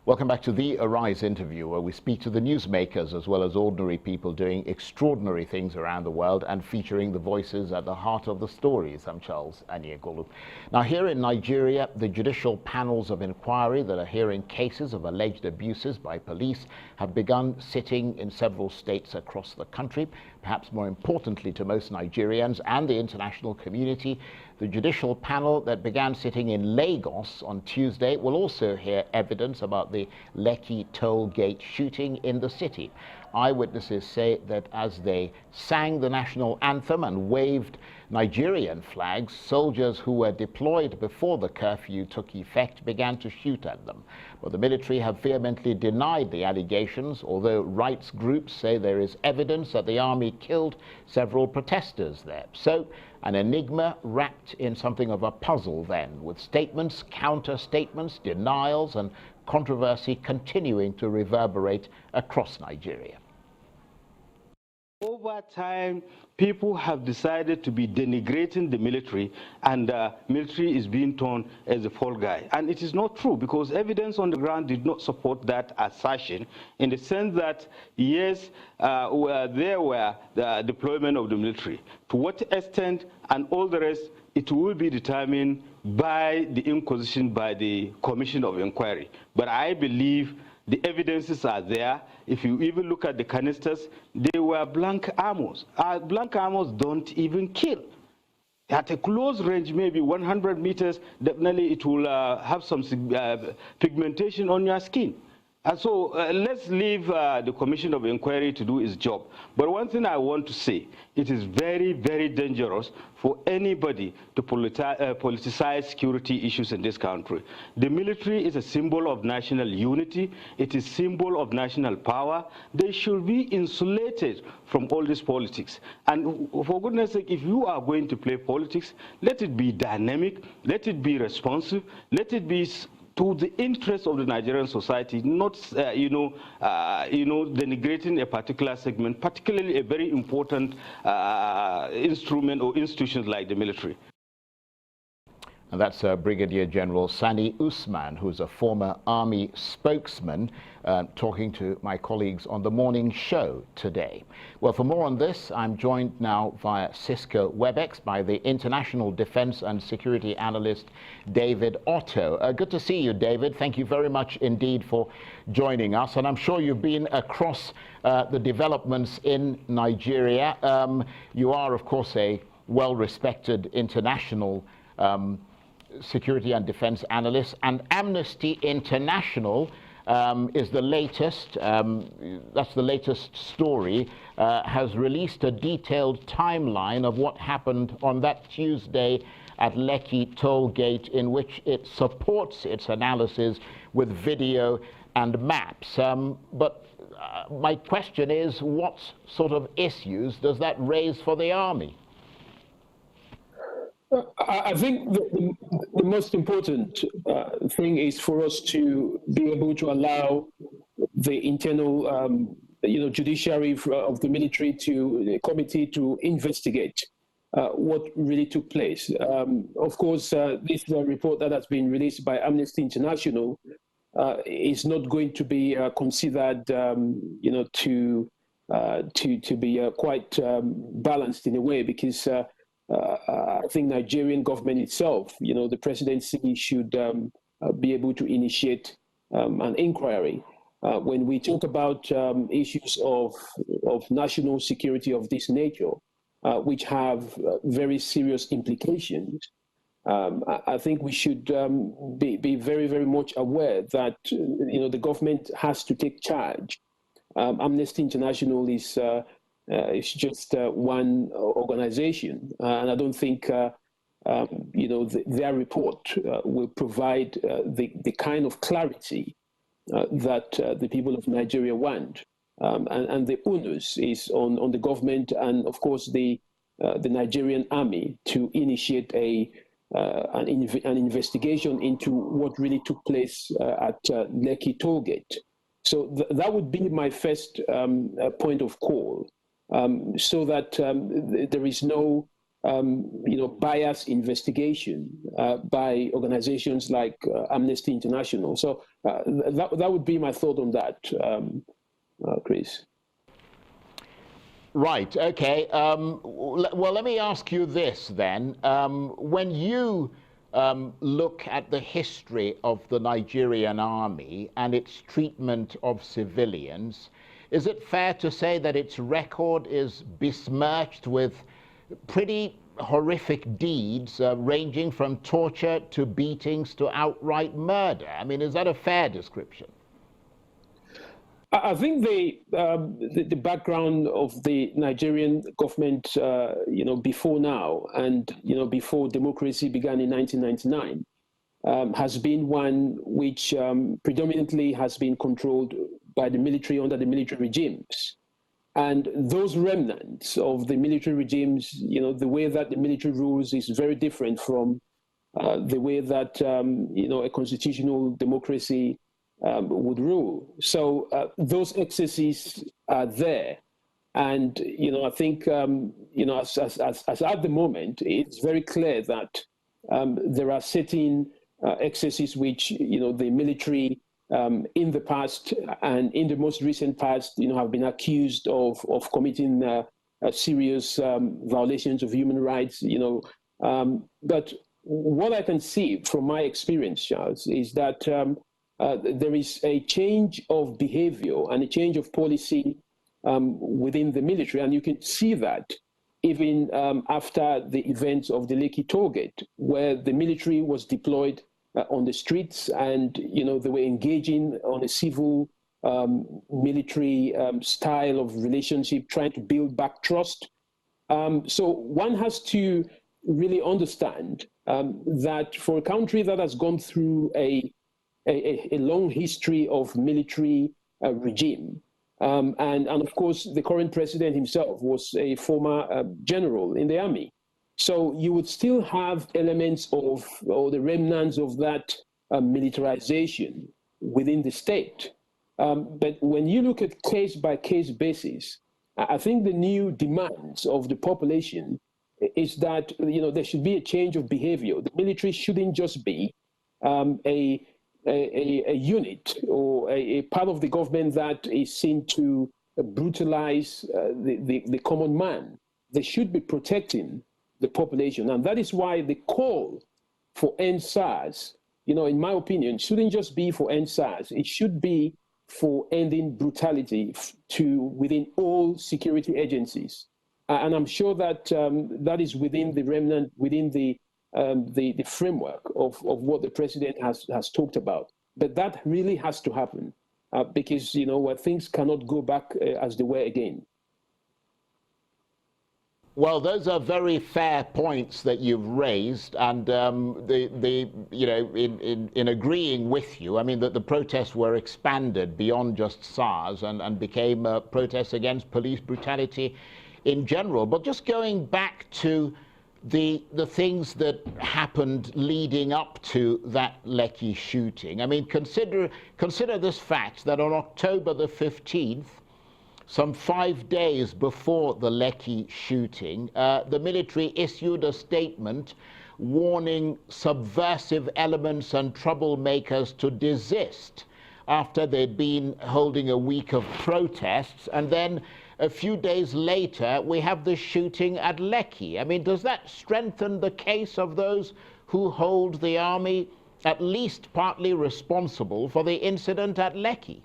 Welcome back to the Arise interview, where we speak to the newsmakers as well as ordinary people doing extraordinary things around the world and featuring the voices at the heart of the stories. I'm Charles Aniegolu. Now, here in Nigeria, the judicial panels of inquiry that are hearing cases of alleged abuses by police have begun sitting in several states across the country. Perhaps more importantly to most Nigerians and the international community, the judicial panel that began sitting in Lagos on Tuesday will also hear evidence about the Lekki toll gate shooting in the city. Eyewitnesses say that as they sang the national anthem and waved Nigerian flags, soldiers who were deployed before the curfew took effect began to shoot at them. But the military have vehemently denied the allegations, although rights groups say there is evidence that the army killed several protesters there. So, an enigma wrapped in something of a puzzle then, with statements, counter-statements, denials and controversy continuing to reverberate across Nigeria. Over time, people have decided to be denigrating the military, and the military is being torn as a fall guy. And it is not true, because evidence on the ground did not support that assertion, in the sense that, yes, there were the deployment of the military. To what extent and all the rest, it will be determined by the inquisition by the Commission of Inquiry. But I believe the evidences are there. If you even look at the canisters, they were blank ammos. Blank ammos don't even kill. At a close range, maybe 100 meters, definitely it will have some pigmentation on your skin. And so let's leave the Commission of Inquiry to do its job. But one thing I want to say, it is very, very dangerous for anybody to politicize security issues in this country. The military is a symbol of national unity. It is a symbol of national power. They should be insulated from all this politics. And for goodness sake, if you are going to play politics, let it be dynamic, let it be responsive, let it be to the interest of the Nigerian society, not, denigrating a particular segment, particularly a very important instrument or institutions like the military. And that's Brigadier General Sani Usman, who's a former Army spokesman, talking to my colleagues on the morning show today. Well, for more on this, I'm joined now via Cisco WebEx by the International Defense and Security Analyst, David Otto. Good to see you, David. Thank you very much indeed for joining us. And I'm sure you've been across the developments in Nigeria. You are, of course, a well-respected international security and defense analyst, and Amnesty International is the latest, that's the latest story, has released a detailed timeline of what happened on that Tuesday at Lekki toll gate, in which it supports its analysis with video and maps. But my question is, what sort of issues does that raise for the Army? I think the most important thing is for us to be able to allow the internal, judiciary of the military the committee to investigate what really took place. Of course, this report that has been released by Amnesty International is not going to be considered, to be quite balanced in a way, because I think Nigerian government itself, the presidency should be able to initiate an inquiry. When we talk about issues of national security of this nature, which have very serious implications, I think we should be very, very much aware that the government has to take charge. Amnesty International is it's just one organization, and I don't think their report will provide the kind of clarity that the people of Nigeria want, and the onus is on the government and, of course, the Nigerian Army to initiate an investigation into what really took place at Lekki toll gate. So that would be my first point of call. So that there is no bias investigation by organizations like Amnesty International. So that would be my thought on that, Chris. Right, okay. Well, let me ask you this then. When you look at the history of the Nigerian Army and its treatment of civilians, is it fair to say that its record is besmirched with pretty horrific deeds ranging from torture to beatings to outright murder? I mean, is that a fair description? I think the background of the Nigerian government, before now and before democracy began in 1999, has been one which predominantly has been controlled by the military under the military regimes. And those remnants of the military regimes, the way that the military rules is very different from the way that a constitutional democracy would rule. So those excesses are there. And, I think, as at the moment, it's very clear that there are certain excesses which, the military in the past and in the most recent past, have been accused of committing serious violations of human rights, But what I can see from my experience, Charles, is that there is a change of behavior and a change of policy within the military. And you can see that even after the events of the Lekki tollgate, where the military was deployed on the streets and, they were engaging on a civil military style of relationship, trying to build back trust. So one has to really understand that for a country that has gone through a long history of military regime. And of course, the current president himself was a former general in the army. So you would still have elements of, or the remnants of that militarization within the state. But when you look at case-by-case basis, I think the new demands of the population is that, there should be a change of behavior. The military shouldn't just be a unit or a part of the government that is seen to brutalize the common man. They should be protecting the population. And that is why the call for end SARS, in my opinion, shouldn't just be for end SARS. It should be for ending brutality within all security agencies. And I'm sure that that is within the remnant, within the framework of what the president has talked about. But that really has to happen because, things cannot go back as they were again. Well, those are very fair points that you've raised, and in agreeing with you, I mean that the protests were expanded beyond just SARS and became protests against police brutality in general. But just going back to the things that happened leading up to that Lekki shooting. I mean, consider this fact that on October the 15th, some 5 days before the Lekki shooting, the military issued a statement warning subversive elements and troublemakers to desist after they'd been holding a week of protests. And then a few days later, we have the shooting at Lekki. I mean, does that strengthen the case of those who hold the army at least partly responsible for the incident at Lekki?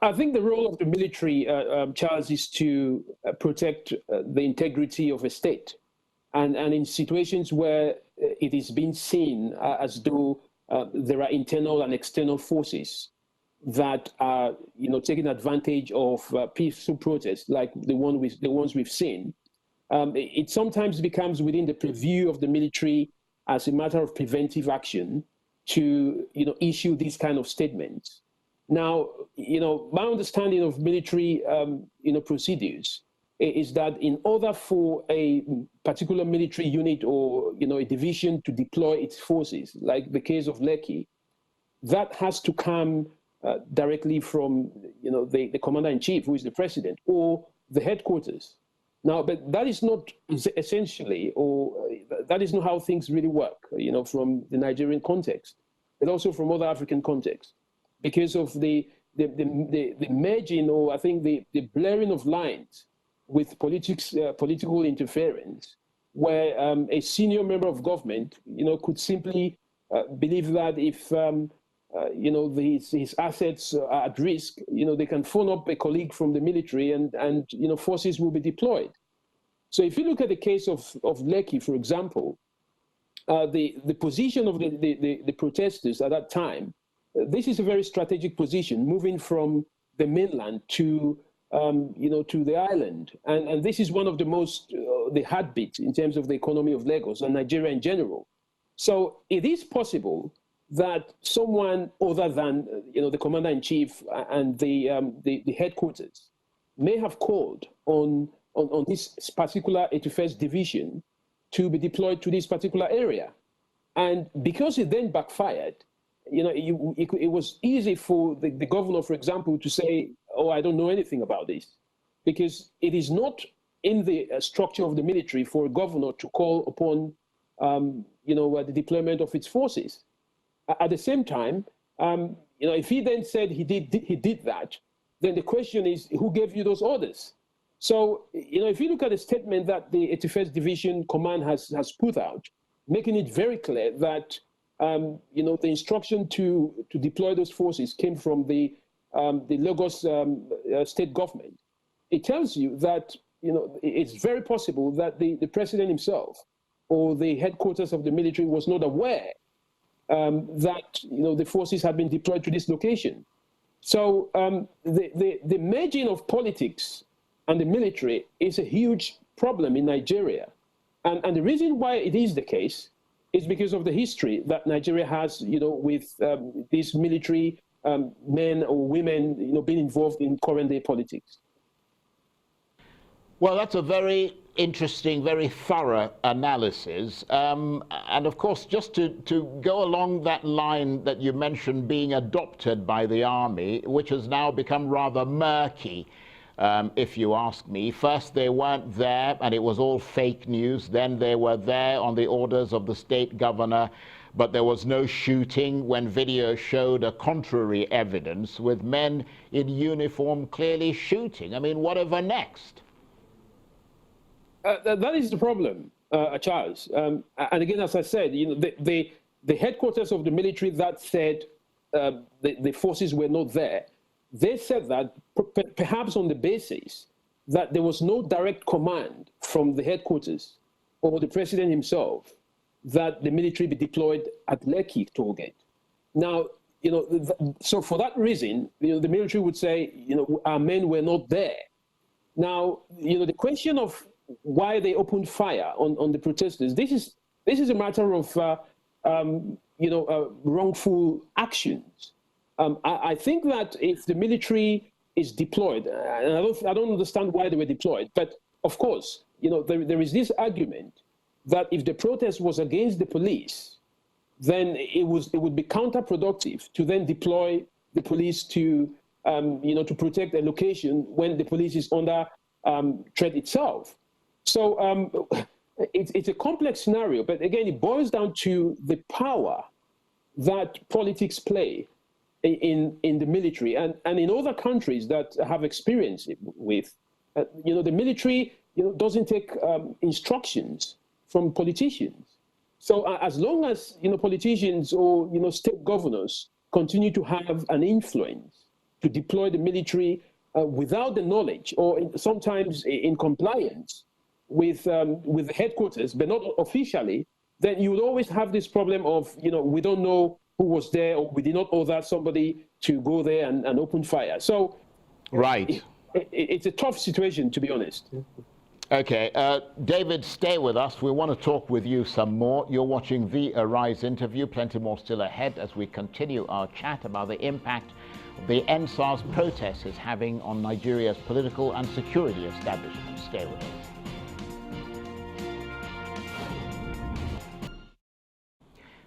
I think the role of the military, Charles, is to protect the integrity of a state. And in situations where it is being seen as though there are internal and external forces that are, taking advantage of peaceful protests, like the ones we've seen, it sometimes becomes within the purview of the military as a matter of preventive action to, issue these kind of statements. Now, my understanding of military, procedures is that in order for a particular military unit or, a division to deploy its forces, like the case of Lekki, that has to come directly from, the commander-in-chief, who is the president, or the headquarters. Now, but that is not essentially, or that is not how things really work, from the Nigerian context, but also from other African contexts, because of the merging, or I think the blurring of lines with political interference, where a senior member of government, could simply believe that if his assets are at risk, they can phone up a colleague from the military and forces will be deployed. So if you look at the case of Lekki, for example, the position of the protesters at that time, this is a very strategic position, moving from the mainland to the island. And this is one of the most, the heartbeat in terms of the economy of Lagos and Nigeria in general. So it is possible that someone other than the commander-in-chief and the headquarters may have called on this particular 81st division to be deployed to this particular area. And because it then backfired, it was easy for the governor, for example, to say, oh, I don't know anything about this, because it is not in the structure of the military for a governor to call upon the deployment of its forces. At the same time, if he then said he did that, then the question is, who gave you those orders? So, if you look at the statement that the 81st Division Command has put out, making it very clear that the instruction to deploy those forces came from the Lagos state government, it tells you that it's very possible that the president himself or the headquarters of the military was not aware that the forces had been deployed to this location. So the merging of politics and the military is a huge problem in Nigeria. And the reason why it is the case is because of the history that Nigeria has, with these military men or women, being involved in current day politics. Well, that's a very interesting, very thorough analysis. And of course, just to go along that line that you mentioned being adopted by the army, which has now become rather murky, if you ask me. First, they weren't there and it was all fake news. Then they were there on the orders of the state governor, but there was no shooting when video showed a contrary evidence with men in uniform clearly shooting. I mean, whatever next? That is the problem, Charles. And again, as I said, the headquarters of the military that said the forces were not there, they said that perhaps on the basis that there was no direct command from the headquarters or the president himself that the military be deployed at Lekki tollgate. Now, so for that reason, the military would say, our men were not there. Now, the question of why they opened fire on the protesters, this is a matter of wrongful actions. I think that if the military is deployed, and I don't understand why they were deployed, but of course, there is this argument that if the protest was against the police, then it would be counterproductive to then deploy the police to protect a location when the police is under threat itself. So it's a complex scenario, but again, it boils down to the power that politics play in the military and in other countries that have experience with. The military doesn't take instructions from politicians. So as long as politicians or state governors continue to have an influence to deploy the military without the knowledge or sometimes in compliance with the headquarters, but not officially, then you will always have this problem of, we don't know who was there, or we did not order somebody to go there and open fire. So right. It's a tough situation, to be honest. Okay, David, stay with us. We want to talk with you some more. You're watching the Arise interview. Plenty more still ahead as we continue our chat about the impact the NSAS protest is having on Nigeria's political and security establishment. Stay with us.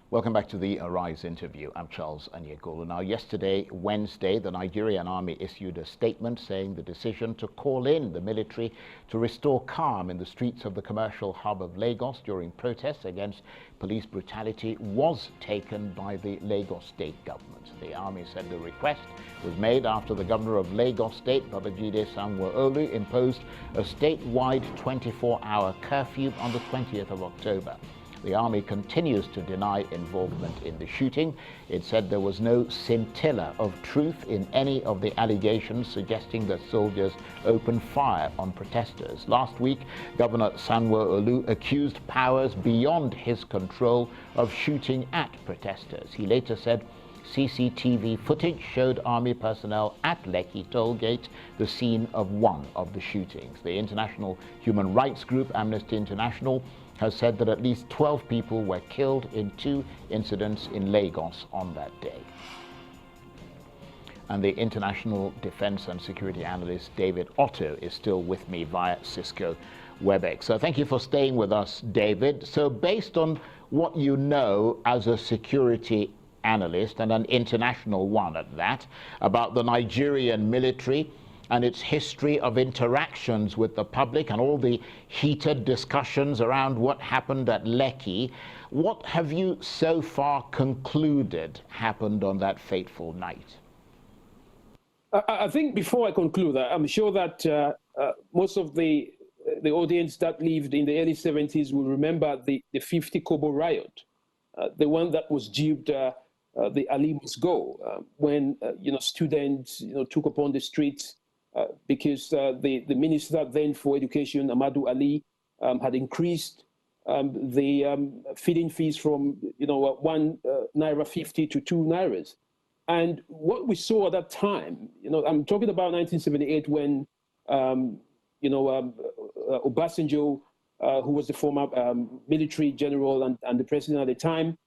Welcome back to the Arise interview. I'm Charles Anyegolu. Now, yesterday, Wednesday, the Nigerian Army issued a statement saying the decision to call in the military to restore calm in the streets of the commercial hub of Lagos during protests against police brutality was taken by the Lagos state government. The army said the request was made after the governor of Lagos State, Babajide Sanwo-Olu, imposed a statewide 24-hour curfew on the 20th of October. The army continues to deny involvement in the shooting. It said there was no scintilla of truth in any of the allegations suggesting that soldiers opened fire on protesters. Last week, Governor Sanwo-Olu accused powers beyond his control of shooting at protesters. He later said CCTV footage showed army personnel at Lekki toll gate, the scene of one of the shootings. The international human rights group Amnesty International has said that at least 12 people were killed in 2 incidents in Lagos on that day. And the international defense and security analyst David Otto is still with me via Cisco WebEx. So thank you for staying with us, David. So based on what you know as a security analyst, and an international one at that, about the Nigerian military and its history of interactions with the public and all the heated discussions around what happened at Lekki, what have you so far concluded happened on that fateful night? I think before I conclude, I'm sure that most of the audience that lived in the early 70s will remember the 50 Kobo riot, the one that was dubbed the Ali Must Go, when students took upon the streets because the minister then for education, Amadou Ali, had increased the feeding fees from 1 naira 50 to 2 nairas. And what we saw at that time, I'm talking about 1978 when Obasanjo, who was the former military general and the president at the time,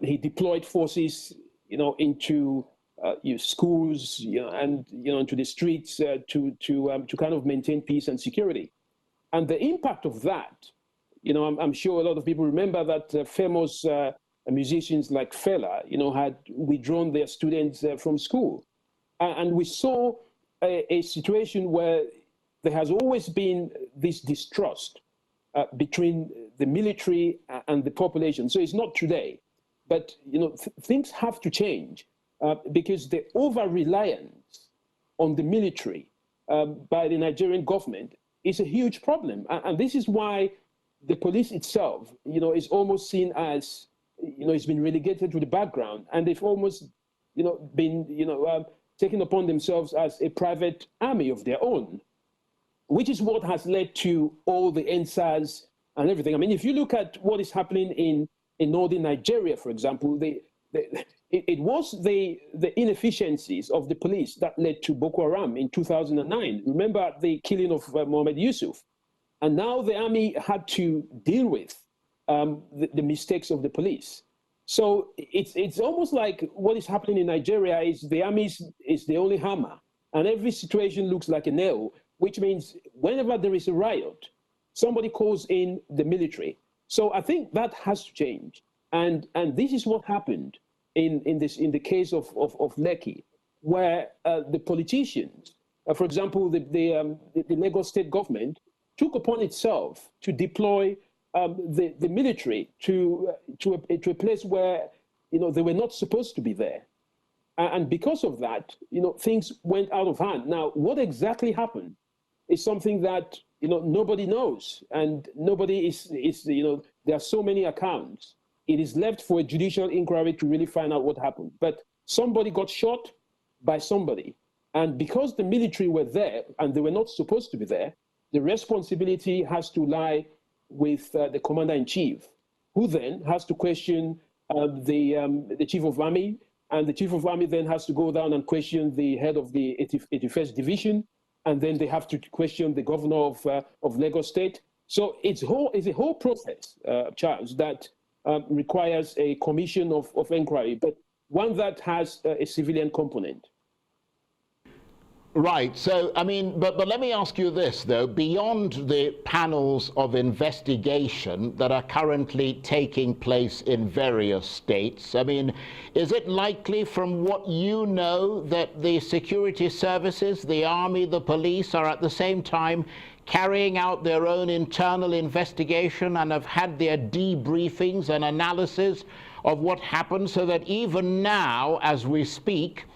he deployed forces into schools, and into the streets to kind of maintain peace and security. And the impact of that, I'm sure a lot of people remember that famous musicians like Fela, had withdrawn their students from school, and we saw a situation where there has always been this distrust between the military and the population. So it's not today, but things have to change. Because the over-reliance on the military by the Nigerian government is a huge problem. And this is why the police itself, is almost seen as, it's been relegated to the background, and they've almost, been, taken upon themselves as a private army of their own, which is what has led to all the NSAS and everything. I mean, if you look at what is happening in northern Nigeria, for example, it was the inefficiencies of the police that led to Boko Haram in 2009. Remember the killing of Mohammed Yusuf. And now the army had to deal with the mistakes of the police. So it's almost like what is happening in Nigeria is the army is the only hammer, and every situation looks like a nail, which means whenever there is a riot, somebody calls in the military. So I think that has to change. And this is what happened in the case of Lekki, where the politicians, for example, the Lagos state government took upon itself to deploy the military to a place where they were not supposed to be there, and because of that, things went out of hand. Now, what exactly happened is something that nobody knows, and nobody is there are so many accounts. It is left for a judicial inquiry to really find out what happened. But somebody got shot by somebody. And because the military were there and they were not supposed to be there, the responsibility has to lie with the commander-in-chief, who then has to question the chief of army. And the chief of army then has to go down and question the head of the 81st Division. And then they have to question the governor of Lagos State. So it's a whole process, Charles, that requires a commission of inquiry, but one that has a civilian component. Right. So, I mean, but let me ask you this, though. Beyond the panels of investigation that are currently taking place in various states, I mean, is it likely, from what you know, that the security services, the army, the police, are at the same time carrying out their own internal investigation and have had their debriefings and analysis of what happened, so that even now, as we speak,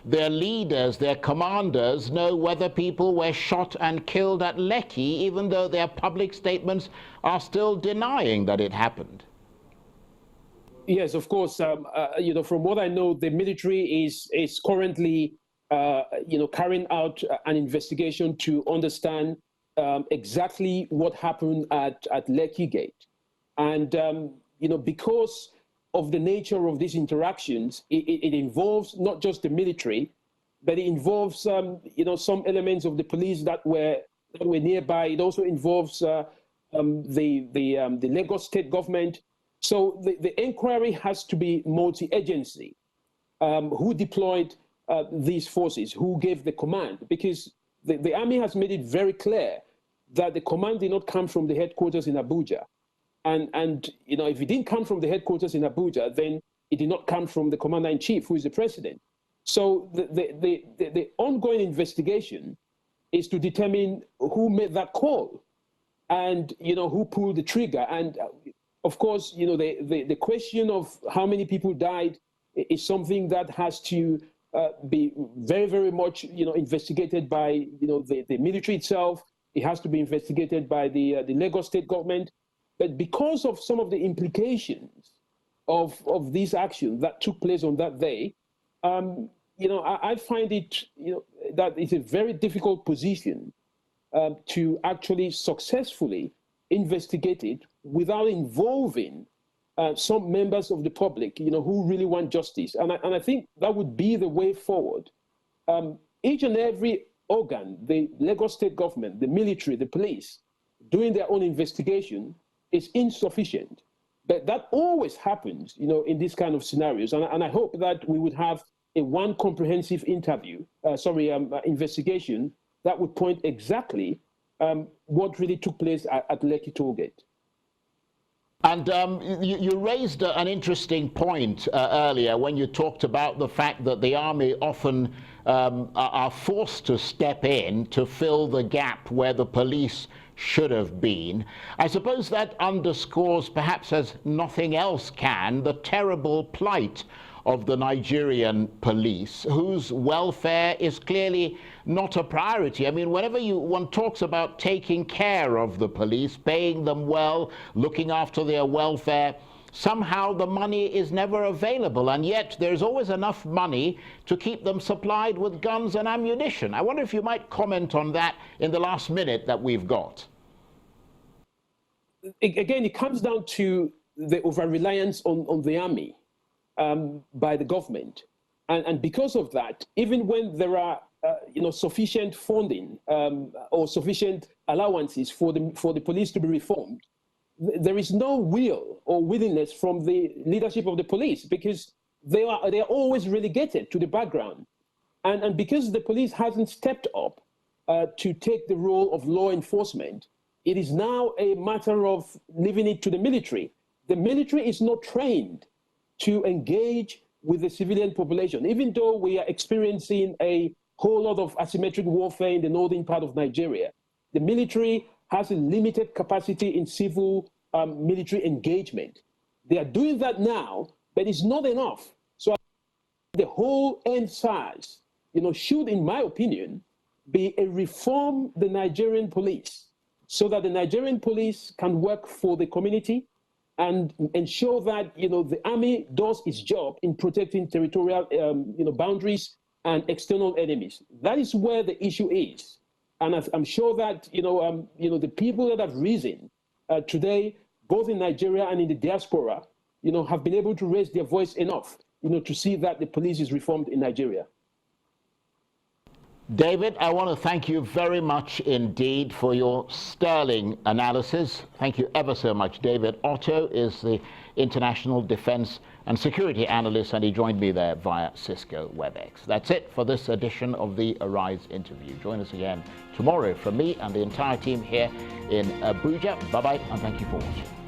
their leaders, their commanders know whether people were shot and killed at Lekki, even though their public statements are still denying that it happened? Yes, of course. You know, from what I know, the military is currently, you know, carrying out an investigation to understand exactly what happened at Lekki Gate. And, you know, because of the nature of these interactions, it involves not just the military, but it involves, you know, some elements of the police that were nearby. It also involves the Lagos state government. So the inquiry has to be multi-agency. Who deployed these forces? Who gave the command? Because the army has made it very clear that the command did not come from the headquarters in Abuja. And you know, if it didn't come from the headquarters in Abuja, then it did not come from the commander-in-chief, who is the president. So the ongoing investigation is to determine who made that call and, you know, who pulled the trigger. And of course, you know, the question of how many people died is something that has to be very, very much, you know, investigated by, you know, the military itself. It has to be investigated by the Lagos state government. But because of some of the implications of these actions that took place on that day, you know, I find it, you know, that it's a very difficult position to actually successfully investigate it without involving some members of the public, you know, who really want justice. And I think that would be the way forward. Each and every organ, the Lagos state government, the military, the police, doing their own investigation is insufficient. But that always happens, you know, in these kind of scenarios. And I hope that we would have a one comprehensive investigation that would point exactly what really took place at Lekki tollgate. And you raised an interesting point earlier when you talked about the fact that the army often are forced to step in to fill the gap where the police should have been. I suppose that underscores, perhaps as nothing else can, the terrible plight of the Nigerian police, whose welfare is clearly not a priority. I mean, whenever one talks about taking care of the police, paying them well, looking after their welfare, somehow the money is never available, and yet there's always enough money to keep them supplied with guns and ammunition. I wonder if you might comment on that in the last minute that we've got. Again, it comes down to the over-reliance on the army by the government. And because of that, even when there are you know, sufficient funding or sufficient allowances for the police to be reformed, there is no will or willingness from the leadership of the police, because they are always relegated to the background. And because the police hasn't stepped up to take the role of law enforcement, it is now a matter of leaving it to the military. The military is not trained to engage with the civilian population, even though we are experiencing a whole lot of asymmetric warfare in the northern part of Nigeria. The military has a limited capacity in civil military engagement. They are doing that now, but it's not enough. So the whole EndSARS, you know, should, in my opinion, be a reform the Nigerian police, so that the Nigerian police can work for the community and ensure that, you know, the army does its job in protecting territorial you know, boundaries and external enemies. That is where the issue is. And I'm sure that, you know, the people that have risen today, both in Nigeria and in the diaspora, you know, have been able to raise their voice enough, you know, to see that the police is reformed in Nigeria. David, I want to thank you very much indeed for your sterling analysis. Thank you ever so much, David. Otto is the International Defense and Security Analyst, and he joined me there via Cisco WebEx. That's it for this edition of the Arise interview. Join us again tomorrow from me and the entire team here in Abuja. Bye-bye, and thank you for watching.